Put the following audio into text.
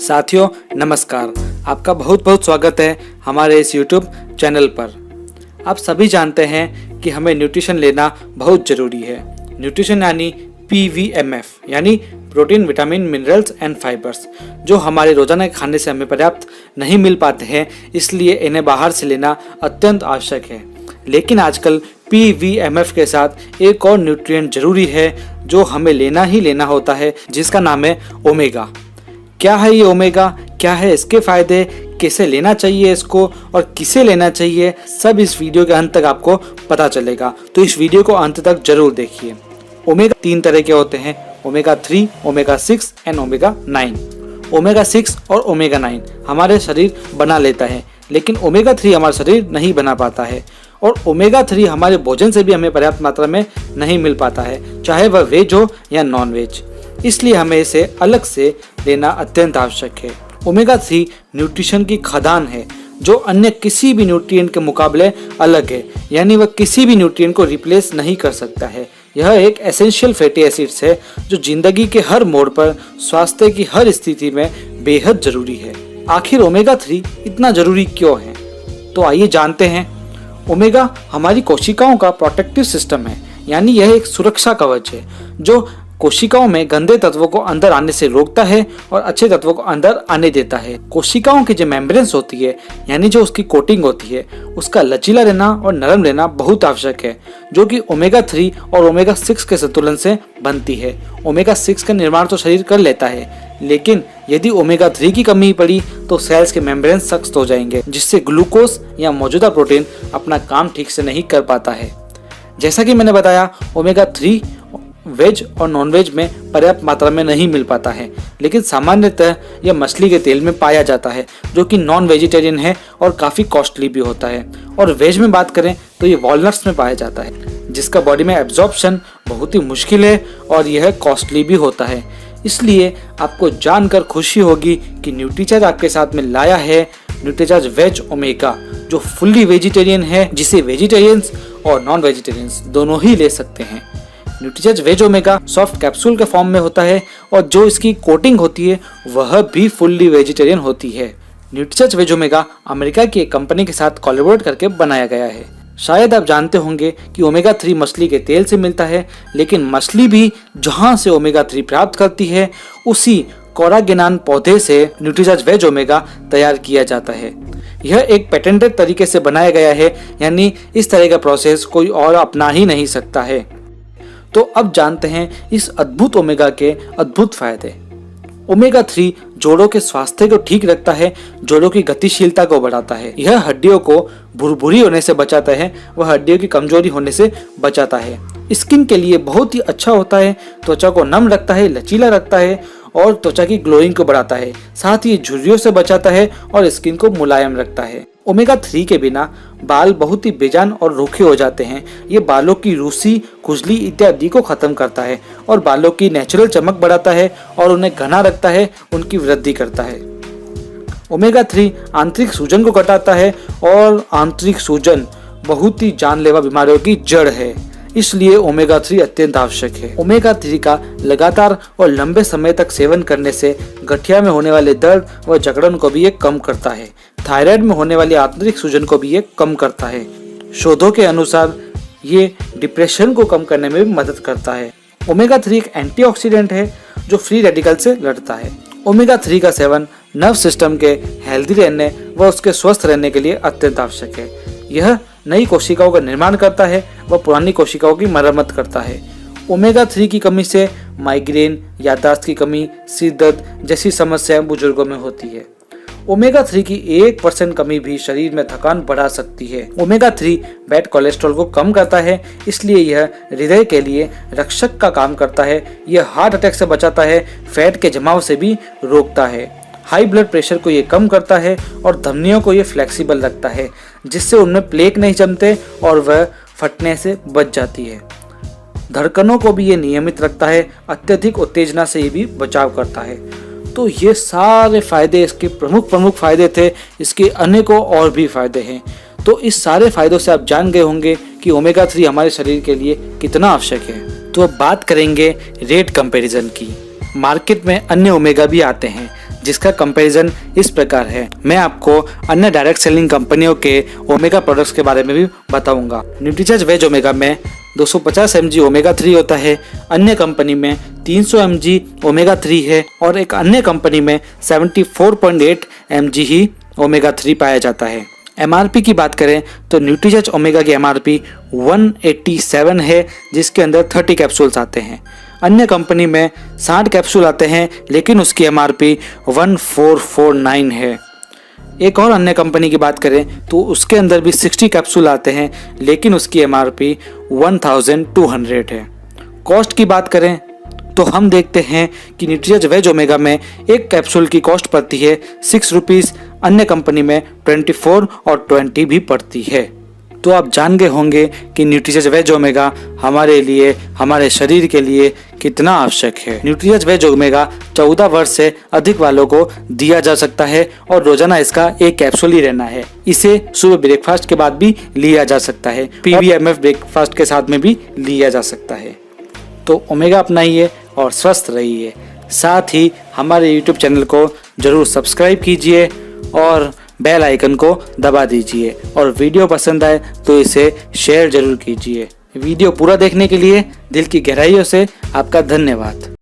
साथियों नमस्कार, आपका बहुत बहुत स्वागत है हमारे इस YouTube चैनल पर। आप सभी जानते हैं कि हमें न्यूट्रिशन लेना बहुत ज़रूरी है। न्यूट्रिशन यानी PVMF यानी protein, vitamin, minerals and fibres, जो हमारे रोजाना के खाने से हमें पर्याप्त नहीं मिल पाते हैं, इसलिए इन्हें बाहर से लेना अत्यंत आवश्यक है। लेकिन आजकल PVMF के साथ एक और न्यूट्रिएंट जरूरी है जो हमें लेना ही लेना होता है, जिसका नाम है ओमेगा। क्या है ये ओमेगा, क्या है इसके फायदे, कैसे लेना चाहिए इसको और किसे लेना चाहिए, सब इस वीडियो के अंत तक आपको पता चलेगा। तो इस वीडियो को अंत तक जरूर देखिए। ओमेगा 3 तरह के होते हैं, omega 3, omega 6 and omega 9। Omega 6 और ओमेगा 9 हमारे शरीर बना लेता है, लेकिन ओमेगा 3 हमारा शरीर नहीं बना पाता है। और ओमेगा 3 हमारे भोजन से भी हमें पर्याप्त मात्रा में नहीं मिल पाता है, चाहे वह वेज हो या नॉन वेज। इसलिए हमें इसे अलग से लेना अत्यंत आवश्यक है। ओमेगा 3 न्यूट्रिशन की खदान है जो अन्य किसी भी न्यूट्रिएंट के मुकाबले अलग है, यानी वह किसी भी न्यूट्रिएंट को रिप्लेस नहीं कर सकता है। यह एक एसेंशियल फैटी एसिड्स है जो जिंदगी के हर मोड़ पर स्वास्थ्य की हर स्थिति में बेहद जरूरी है। आखिर ओमेगा 3 इतना जरूरी क्यों है, तो आइए जानते हैं। ओमेगा हमारी कोशिकाओं का प्रोटेक्टिव सिस्टम है, यानी यह एक सुरक्षा कवच है जो कोशिकाओं में गंदे तत्वों को अंदर आने से रोकता है और अच्छे तत्वों को अंदर आने देता है। कोशिकाओं की जो मेम्ब्रेन्स होती है, यानी जो उसकी कोटिंग होती है, उसका लचीला रहना और नरम रहना बहुत आवश्यक है, जो कि ओमेगा 3 और ओमेगा 6 के संतुलन से बनती है। ओमेगा 6 का निर्माण तो शरीर कर लेता है, लेकिन यदि ओमेगा 3 की कमी पड़ी तो सेल्स के मेम्ब्रेन्स सख्त हो जाएंगे, जिससे ग्लूकोज या मौजूदा प्रोटीन अपना काम ठीक से नहीं कर पाता है। जैसा कि मैंने बताया, ओमेगा 3 वेज और नॉन वेज में पर्याप्त मात्रा में नहीं मिल पाता है, लेकिन सामान्यतः यह मछली के तेल में पाया जाता है, जो कि नॉन वेजिटेरियन है और काफ़ी कॉस्टली भी होता है। और वेज में बात करें तो ये वॉलनट्स में पाया जाता है, जिसका बॉडी में एब्जॉर्प्शन बहुत ही मुश्किल है और यह कॉस्टली भी होता है। इसलिए आपको जानकर खुशी होगी कि न्यूट्रीचार्ज आपके साथ में लाया है न्यूट्रीचार्ज वेज ओमेगा, जो फुल्ली वेजिटेरियन है, जिसे वेजिटेरियंस और नॉन वेजिटेरियंस दोनों ही ले सकते हैं। Nutricharge veg omega soft capsule के फॉर्म में होता है और जो इसकी कोटिंग होती है वह भी फुल्ली वेजिटेरियन होती है। न्यूट्रीचार्ज वेज ओमेगा अमेरिका की एक कंपनी के साथ कोलैबोरेट करके बनाया गया है। शायद आप जानते होंगे कि ओमेगा 3 मछली के तेल से मिलता है, लेकिन मछली भी जहां से ओमेगा 3 प्राप्त करती है, उसी कोरागेनान पौधे से न्यूट्रीचार्ज वेज ओमेगा तैयार किया जाता है। यह एक पेटेंटेड तरीके से बनाया गया है, यानी इस तरह का प्रोसेस कोई और अपना ही नहीं सकता है। तो अब जानते हैं इस अद्भुत ओमेगा के अद्भुत फायदे। ओमेगा 3 जोड़ों के स्वास्थ्य को ठीक रखता है, जोड़ों की गतिशीलता को बढ़ाता है। यह हड्डियों को भुरभुरी होने से बचाता है, वह हड्डियों की कमजोरी होने से बचाता है। स्किन के लिए बहुत ही अच्छा होता है, त्वचा को नम रखता है, लचीला रखता है और त्वचा की ग्लोइंग को बढ़ाता है। साथ ही झुर्रियों से बचाता है और स्किन को मुलायम रखता है। ओमेगा 3 के बिना बाल बहुत ही बेजान और रूखे हो जाते हैं। ये बालों की रूसी, खुजली इत्यादि को खत्म करता है और बालों की नेचुरल चमक बढ़ाता है और उन्हें घना रखता है, उनकी वृद्धि करता है। ओमेगा 3 आंतरिक सूजन को घटाता है और आंतरिक सूजन बहुत ही जानलेवा बीमारियों की जड़ है, इसलिए ओमेगा 3 अत्यंत आवश्यक है। ओमेगा 3 का लगातार और लंबे समय तक सेवन करने से गठिया में होने वाले दर्द व जकड़न को भी ये कम करता है। थायराइड में होने वाली आंतरिक सूजन को भी ये कम करता है। शोधों के अनुसार ये डिप्रेशन को कम करने में भी मदद करता है। ओमेगा 3 एक एंटीऑक्सीडेंट है जो फ्री रेडिकल से लड़ता है। ओमेगा 3 का सेवन नर्व सिस्टम के हेल्दी रहने व उसके स्वस्थ रहने के लिए अत्यंत आवश्यक है। यह नई कोशिकाओं का निर्माण करता है व पुरानी कोशिकाओं की मरम्मत करता है। ओमेगा 3 की कमी से माइग्रेन, याददाश्त की कमी, सिर दर्द जैसी समस्याएं बुजुर्गों में होती है। ओमेगा 3 की 1% कमी भी शरीर में थकान बढ़ा सकती है। ओमेगा 3 बैड कोलेस्ट्रॉल को कम करता है, इसलिए यह हृदय के लिए रक्षक का काम करता है। यह हार्ट अटैक से बचाता है, फैट के जमाव से भी रोकता है। हाई ब्लड प्रेशर को ये कम करता है और धमनियों को ये फ्लेक्सिबल रखता है, जिससे उनमें प्लेक नहीं जमते और वह फटने से बच जाती है। धड़कनों को भी ये नियमित रखता है, अत्यधिक उत्तेजना से ये भी बचाव करता है। तो ये सारे फायदे इसके प्रमुख फायदे थे। इसके अनेकों और भी फायदे हैं। तो इस सारे फायदों से आप जान गए होंगे कि ओमेगा 3 हमारे शरीर के लिए कितना आवश्यक है। तो अब बात करेंगे रेट कंपैरिजन की। मार्केट में अन्य ओमेगा भी आते हैं, जिसका कंपैरिजन इस प्रकार है। मैं आपको अन्य डायरेक्ट सेलिंग कंपनियों के ओमेगा प्रोडक्ट्स के बारे में भी बताऊंगा। न्यूट्रीचार्ज वेज ओमेगा में 250 mg ओमेगा 3 होता है, अन्य कंपनी में 300 mg ओमेगा 3 है और एक अन्य कंपनी में 74.8 mg ही ओमेगा 3 पाया जाता है। MRP की बात करें तो न्यूट्रीचार्ज ओमेगा की MRP 187 है, जिसके अंदर 30 कैप्सूल्स आते हैं। अन्य कंपनी में 60 कैप्सूल आते हैं, लेकिन उसकी MRP 1449 है। एक और अन्य कंपनी की बात करें तो उसके अंदर भी 60 कैप्सूल आते हैं, लेकिन उसकी MRP 1200 है। कॉस्ट की बात करें तो हम देखते हैं कि न्यूट्रीचार्ज वेज ओमेगा में एक कैप्सूल की कॉस्ट पड़ती है 6 रुपीज़, अन्य कंपनी में 24 और 20 भी पड़ती है। तो आप जान गए होंगे कि न्यूट्रीचार्ज वेज ओमेगा हमारे लिए, हमारे शरीर के लिए कितना आवश्यक है। न्यूट्रीचार्ज वेज ओमेगा 14 वर्ष से अधिक वालों को दिया जा सकता है और रोजाना इसका एक कैप्सूल ही रहना है। इसे सुबह ब्रेकफास्ट के बाद भी लिया जा सकता है, PVMF ब्रेकफास्ट के साथ में भी लिया जा सकता है। तो ओमेगा अपनाइए और स्वस्थ रहिए। साथ ही हमारे YouTube चैनल को जरूर सब्सक्राइब कीजिए और बेल आइकन को दबा दीजिए, और वीडियो पसंद आए तो इसे शेयर जरूर कीजिए। वीडियो पूरा देखने के लिए दिल की गहराइयों से आपका धन्यवाद।